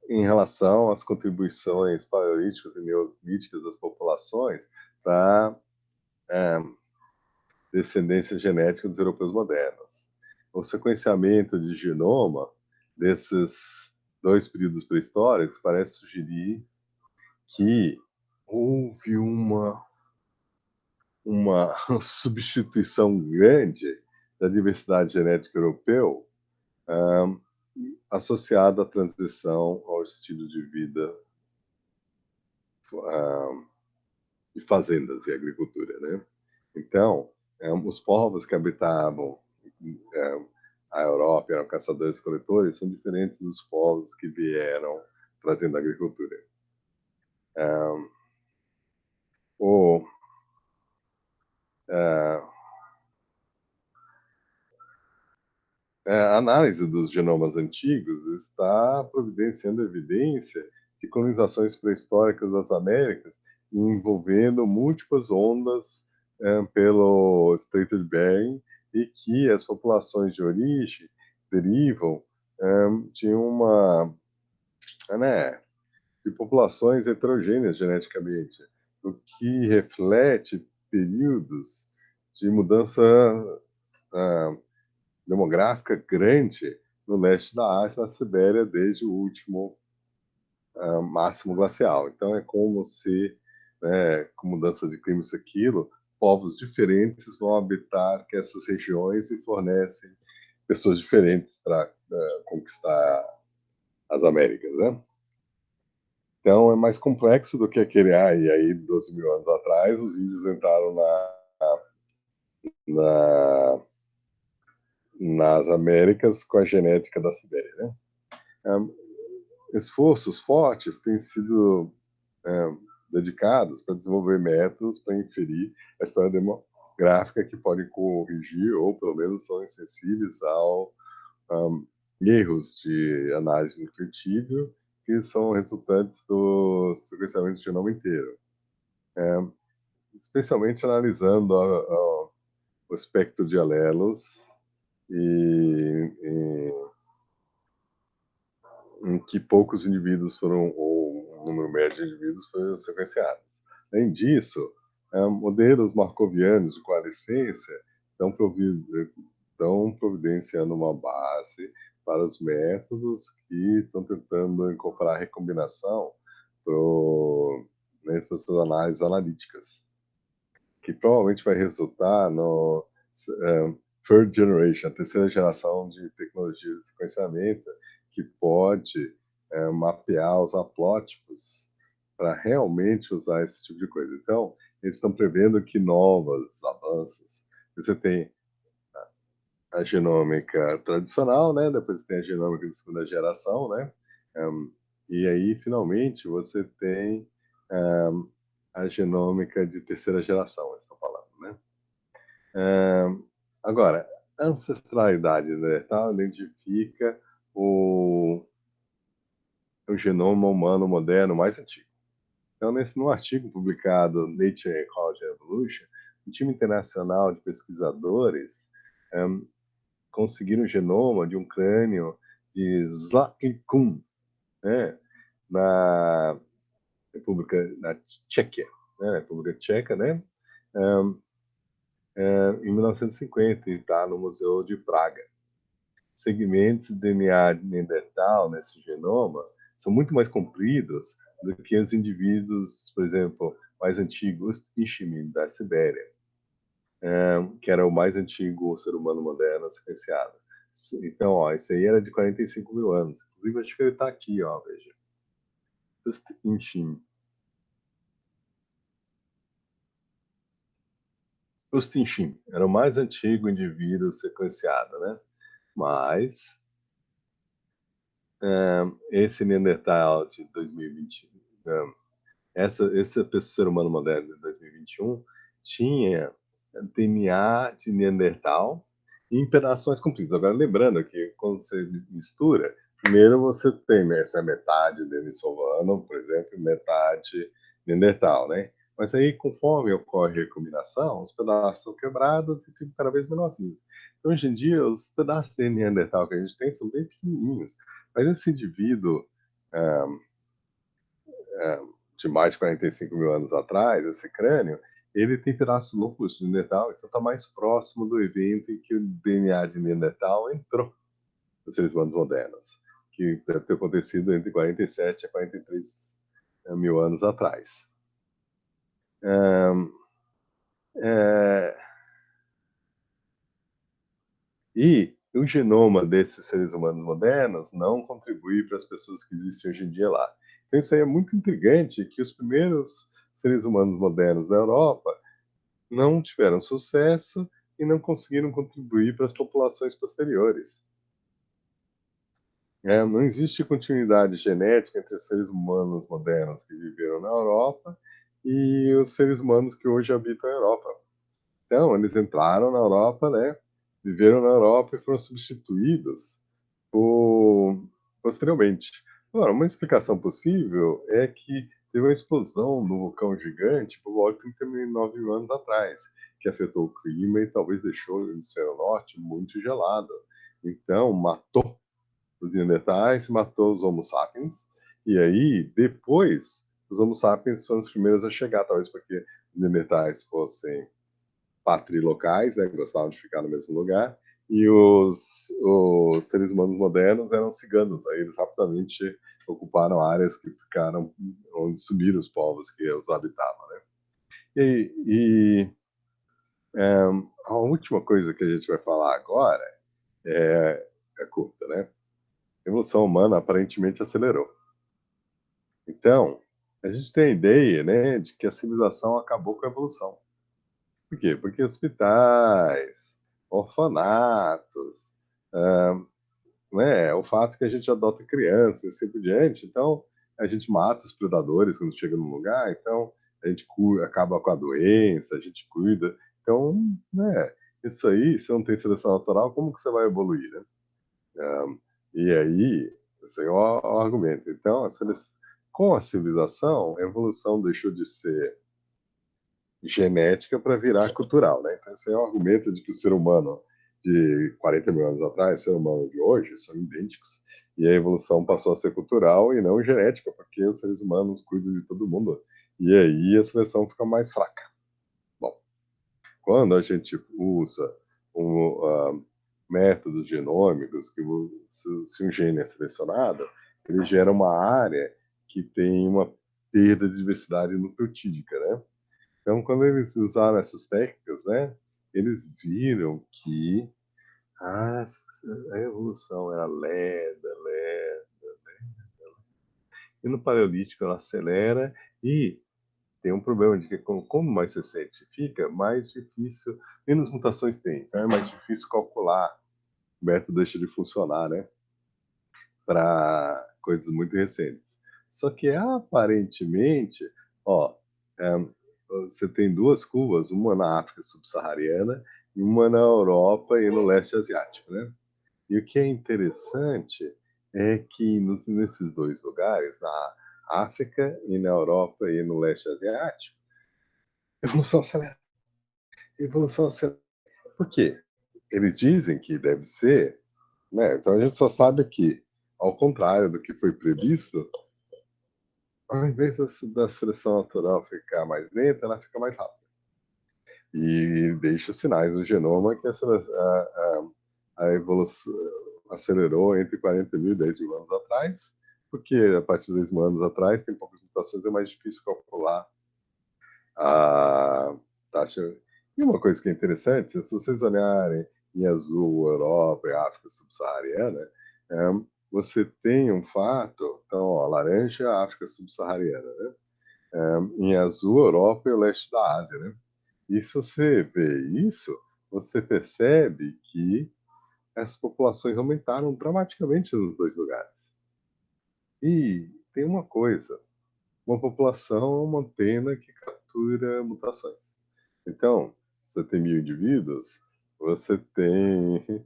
em relação às contribuições paleolíticas e neolíticas das populações para descendência genética dos europeus modernos. O sequenciamento de genoma desses dois períodos pré-históricos parece sugerir que houve uma substituição grande da diversidade genética europeu, um, associada à transição ao estilo de vida de fazendas e agricultura, né? Então, os povos que habitavam a Europa, eram caçadores-coletores, são diferentes dos povos que vieram trazendo a agricultura. O, a análise dos genomas antigos está providenciando evidência de colonizações pré-históricas das Américas, envolvendo múltiplas ondas pelo Estreito de Bering, e que as populações de origem derivam de uma, né, de populações heterogêneas geneticamente, o que reflete períodos de mudança demográfica grande no leste da Ásia, na Sibéria, desde o último máximo glacial. Então, é como se, né, com mudança de clima, isso, aquilo, povos diferentes vão habitar essas regiões e fornecem pessoas diferentes para conquistar as Américas, né? Então, é mais complexo do que aquele, e aí, 12 mil anos atrás, os índios entraram na, nas Américas com a genética da Sibéria, né? Esforços fortes têm sido dedicados para desenvolver métodos para inferir a história demográfica que podem corrigir, ou pelo menos são insensíveis ao erros de análise nutritiva que são resultantes do sequenciamento do genoma inteiro. Especialmente analisando o espectro de alelos e em que poucos indivíduos foram, ou um número médio de indivíduos foram sequenciados. Além disso, modelos marcovianos de coalescência estão providenciando uma base para os métodos que estão tentando incorporar a recombinação nessas análises analíticas, que provavelmente vai resultar no third generation, a terceira geração de tecnologia de sequenciamento, que pode mapear os haplótipos para realmente usar esse tipo de coisa. Então, eles estão prevendo que novos avanços. Você tem a genômica tradicional, né? Depois você tem a genômica de segunda geração, né? E aí, finalmente, você tem a genômica de terceira geração, eles estão falando, né? Agora, a ancestralidade neandertal identifica o genoma humano moderno mais antigo. Então, num artigo publicado no Nature Ecology and Evolution, um time internacional de pesquisadores conseguiram o genoma de um crânio de Zlatnikun, né, na na Tchequia, né, República Tcheca, né, em 1950, e está no Museu de Praga. Segmentos de DNA de Neandertal nesse genoma são muito mais compridos do que os indivíduos, por exemplo, mais antigos, Ishimin, da Sibéria, que era o mais antigo ser humano moderno sequenciado. Então, ó, esse aí era de 45 mil anos. Inclusive, acho que ele está aqui, ó, veja. Ishimin. Os Tinchim era o mais antigo indivíduo sequenciado, né? Mas esse Neandertal de 2020, esse ser humano moderno de 2021 tinha DNA de Neandertal em pedaços compridos. Agora, lembrando que quando você mistura, primeiro você tem, né, essa metade denisovano, por exemplo, e metade Neandertal, né? Mas aí, conforme ocorre a recombinação, os pedaços são quebrados e ficam cada vez menorzinhos. Então, hoje em dia, os pedaços de Neandertal que a gente tem são bem pequenininhos. Mas esse indivíduo ah, de mais de 45 mil anos atrás, esse crânio, ele tem pedaços loucos de Neandertal, então está mais próximo do evento em que o DNA de Neandertal entrou nos seres humanos modernos, que deve ter acontecido entre 47 a 43 mil anos atrás. É, e o genoma desses seres humanos modernos não contribui para as pessoas que existem hoje em dia lá. Então isso aí é muito intrigante, que os primeiros seres humanos modernos da Europa não tiveram sucesso e não conseguiram contribuir para as populações posteriores. Não existe continuidade genética entre os seres humanos modernos que viveram na Europa e os seres humanos que hoje habitam a Europa. Então, eles entraram na Europa, né? Viveram na Europa e foram substituídos por... posteriormente. Agora, uma explicação possível é que teve uma explosão no vulcão gigante por volta de 39 mil anos atrás, que afetou o clima e talvez deixou o hemisfério norte muito gelado. Então, matou os Neandertais, matou os Homo sapiens, e aí, depois, os Homo sapiens foram os primeiros a chegar, talvez porque os Neandertais fossem patrilocais, né, gostavam de ficar no mesmo lugar, e os seres humanos modernos eram ciganos, aí eles rapidamente ocuparam áreas que ficaram onde subiram os povos que os habitavam, né? E a última coisa que a gente vai falar agora é curta, né? A evolução humana aparentemente acelerou. Então, a gente tem a ideia, né, de que a civilização acabou com a evolução. Por quê? Porque hospitais, orfanatos, né, o fato que a gente adota crianças e assim por diante, então a gente mata os predadores quando chega num lugar, então a gente acaba com a doença, a gente cuida. Então, né, isso aí, se não tem seleção natural, como que você vai evoluir, né? E aí, esse é o argumento. Então, com a civilização, a evolução deixou de ser genética para virar cultural, né? Então, esse é o argumento de que o ser humano de 40 mil anos atrás, o ser humano de hoje, são idênticos. E a evolução passou a ser cultural e não genética, porque os seres humanos cuidam de todo mundo. E aí a seleção fica mais fraca. Bom, quando a gente usa métodos genômicos, que se um gene é selecionado, ele gera uma área que tem uma perda de diversidade nucleotídica, né? Então, quando eles usaram essas técnicas, né, eles viram que a, a evolução era lenta, lenta, e no Paleolítico ela acelera e tem um problema de que como mais recente fica, mais difícil, menos mutações tem, então é mais difícil calcular, o método deixa de funcionar, né, para coisas muito recentes. Só que aparentemente, ó, é, você tem duas curvas, uma na África subsaariana e uma na Europa e no leste asiático, né? E o que é interessante é que nesses dois lugares, na África e na Europa e no leste asiático, evolução acelera. Evolução acelera. Por quê? Eles dizem que deve ser, né? Então a gente só sabe que, ao contrário do que foi previsto, ao invés da seleção natural ficar mais lenta, ela fica mais rápida. E deixa sinais no genoma que a evolução acelerou entre 40 mil e 10 mil anos atrás, porque a partir de 10 mil anos atrás tem poucas mutações, é mais difícil calcular a taxa. E uma coisa que é interessante, se vocês olharem em azul Europa e África subsaariana, é, você tem um fato, então, ó, laranja, África subsaariana, né? Em azul, Europa e o leste da Ásia, né? E se você vê isso, você percebe que as populações aumentaram dramaticamente nos dois lugares. E tem uma coisa, uma população é uma antena que captura mutações. Então, se você tem 1000 indivíduos, você tem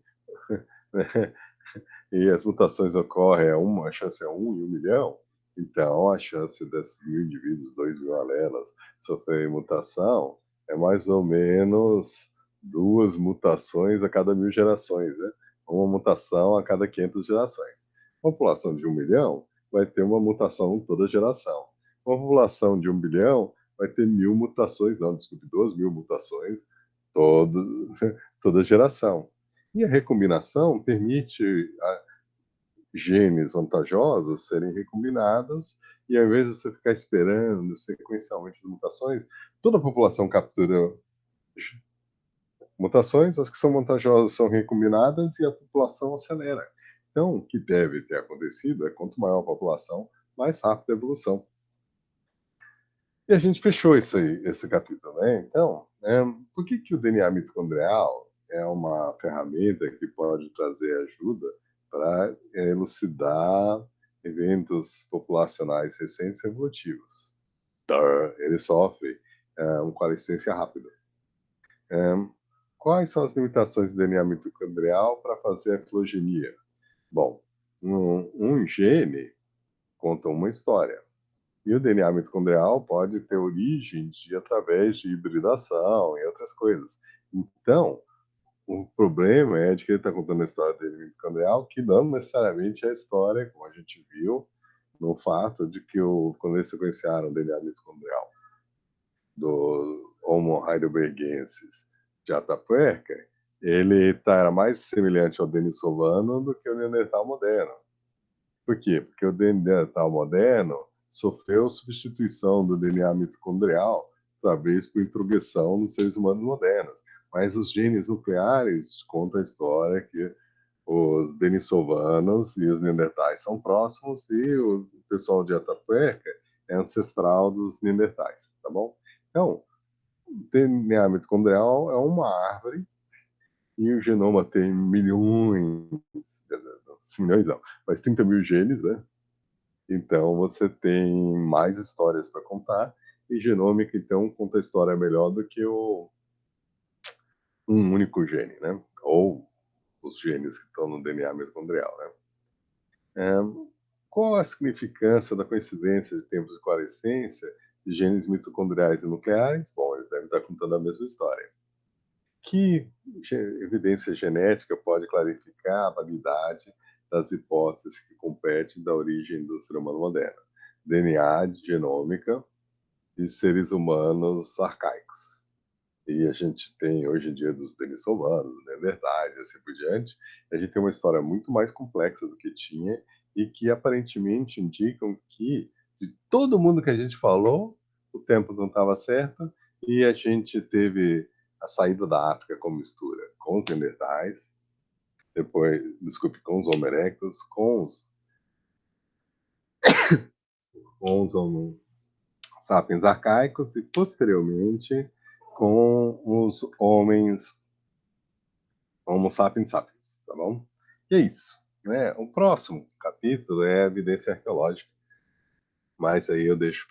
e as mutações ocorrem a chance é 1 em 1 milhão, então a chance desses 1000 indivíduos, 2.000 alelas, sofrerem mutação é mais ou menos 2 mutações a cada 1000 gerações, né? Uma mutação a cada 500 gerações. Uma população de 1 milhão vai ter uma mutação toda geração. Uma população de 1 bilhão vai ter 1000 mutações, não, desculpe, 2.000 mutações toda, toda geração. E a recombinação permite genes vantajosos serem recombinados, e ao invés de você ficar esperando sequencialmente as mutações, toda a população captura mutações, as que são vantajosas são recombinadas e a população acelera. Então, o que deve ter acontecido é quanto maior a população, mais rápida a evolução. E a gente fechou esse capítulo, né? Então, por que o DNA mitocondrial é uma ferramenta que pode trazer ajuda para elucidar eventos populacionais recentes e evolutivos? Ele sofre uma coalescência rápida. Quais são as limitações do DNA mitocondrial para fazer a filogenia? Bom, um gene conta uma história. E o DNA mitocondrial pode ter origem através de hibridação e outras coisas. Então, o problema é de que ele está contando a história dele mitocondrial, que não necessariamente é a história, como a gente viu, no fato de que quando eles sequenciaram o DNA mitocondrial do Homo heidelbergensis de Atapuerca, era mais semelhante ao denisovano do que o Neandertal moderno. Por quê? Porque o Neandertal moderno sofreu substituição do DNA mitocondrial, talvez por introgressão nos seres humanos modernos. Mas os genes nucleares contam a história que os denisovanos e os neandertais são próximos e o pessoal de Atapuerca é ancestral dos neandertais, tá bom? Então, o DNA mitocondrial é uma árvore e o genoma tem milhões, milhões não, mas 30 mil genes, né? Então você tem mais histórias para contar e genômica então conta a história melhor do que um único gene, né? Ou os genes que estão no DNA mitocondrial, né? É, qual a significância da coincidência de tempos de coalescência de genes mitocondriais e nucleares? Bom, eles devem estar contando a mesma história. Que evidência genética pode clarificar a validade das hipóteses que competem da origem do ser humano moderno? DNA de genômica de seres humanos arcaicos. E a gente tem, hoje em dia, dos denisovanos, dos neandertais e assim por diante, a gente tem uma história muito mais complexa do que tinha e que aparentemente indicam que, de todo mundo que a gente falou, o tempo não estava certo e a gente teve a saída da África com mistura com os neandertais, depois, desculpe, com os Homo erectus, com os Homo sapiens arcaicos e, posteriormente, com os homens Homo sapiens sapiens, tá bom? E é isso, né? O próximo capítulo é a evidência arqueológica, mas aí eu deixo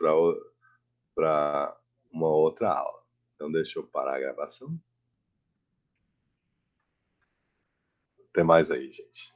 para uma outra aula. Então deixa eu parar a gravação. Até mais aí, gente.